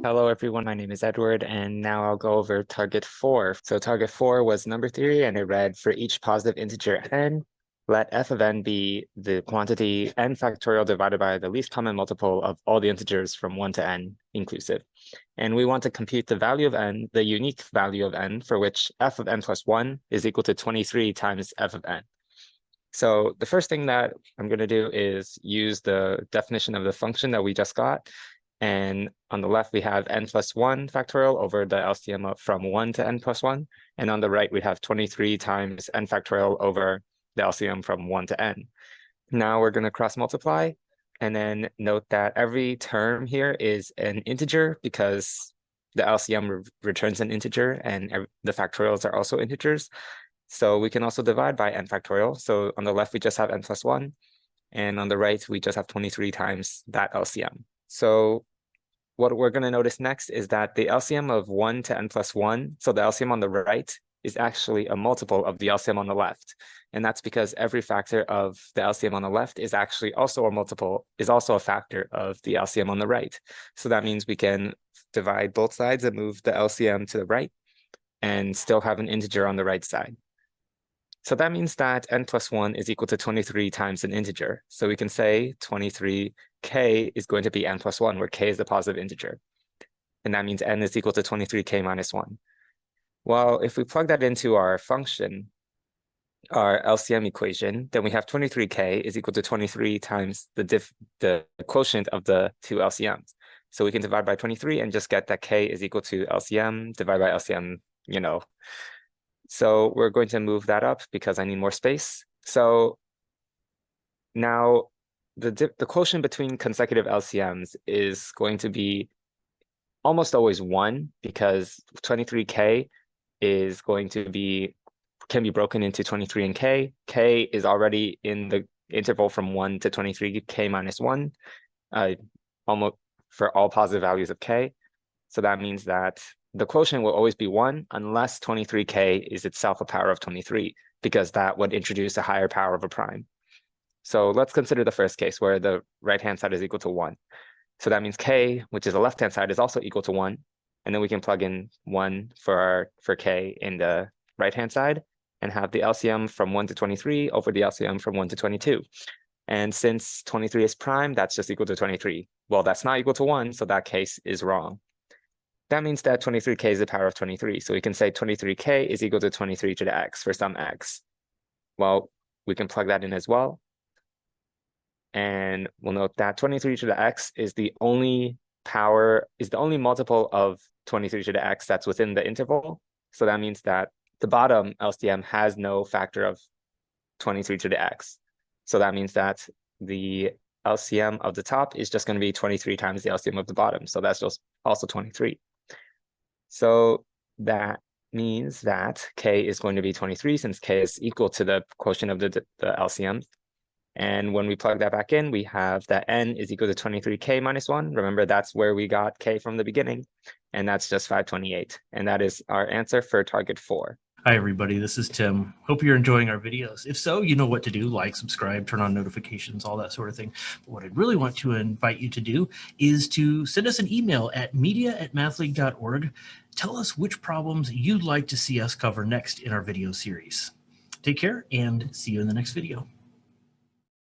Hello everyone, my name is Edward, and now I'll go over target 4. So target 4 was number theory, and it read, for each positive integer n, let f of n be the quantity n factorial divided by the least common multiple of all the integers from 1 to n inclusive. And we want to compute the value of n, the unique value of n, for which f of n plus 1 is equal to 23 times f of n. So the first thing that I'm going to do is use the definition of the function that we just got. And on the left, we have n plus 1 factorial over the LCM of from 1 to n plus 1. And on the right, we have 23 times n factorial over the LCM from 1 to n. Now we're going to cross multiply. And then note that every term here is an integer because the LCM returns an integer and the factorials are also integers. So we can also divide by n factorial. So on the left, we just have n plus 1. And on the right, we just have 23 times that LCM. So what we're going to notice next is that the LCM of 1 to n plus 1, so the LCM on the right, is actually a multiple of the LCM on the left. And that's because every factor of the LCM on the left is actually also a multiple, is also a factor of the LCM on the right. So that means we can divide both sides and move the LCM to the right and still have an integer on the right side. So that means that n plus 1 is equal to 23 times an integer. So we can say 23k is going to be n plus 1, where k is the positive integer. And that means n is equal to 23k minus 1. Well, if we plug that into our function, our LCM equation, then we have 23k is equal to 23 times the quotient of the two LCMs. So we can divide by 23 and just get that k is equal to LCM, divide by LCM, So we're going to move that up because I need more space. So now the quotient between consecutive LCMs is going to be almost always 1 because 23k is going to can be broken into 23 and k. K is already in the interval from 1 to 23k minus 1, almost for all positive values of k. So that means that the quotient will always be 1 unless 23k is itself a power of 23, because that would introduce a higher power of a prime. So let's consider the first case where the right-hand side is equal to 1. So that means k, which is the left-hand side, is also equal to 1. And then we can plug in 1 for k in the right-hand side and have the LCM from 1 to 23 over the LCM from 1 to 22. And since 23 is prime, that's just equal to 23. Well, that's not equal to 1, so that case is wrong. That means that 23k is the power of 23. So we can say 23k is equal to 23 to the x for some x. Well, we can plug that in as well. And we'll note that 23 to the x is the only multiple of 23 to the x that's within the interval. So that means that the bottom LCM has no factor of 23 to the x. So that means that the LCM of the top is just going to be 23 times the LCM of the bottom. So that's just also 23. So that means that k is going to be 23 since k is equal to the quotient of the LCM. And when we plug that back in, we have that n is equal to 23k minus 1. Remember, that's where we got k from the beginning. And that's just 528. And that is our answer for target 4. Hi, everybody. This is Tim. Hope you're enjoying our videos. If so, you know what to do. Like, subscribe, turn on notifications, all that sort of thing. But what I'd really want to invite you to do is to send us an email at media@mathleague.org. Tell us which problems you'd like to see us cover next in our video series. Take care and see you in the next video.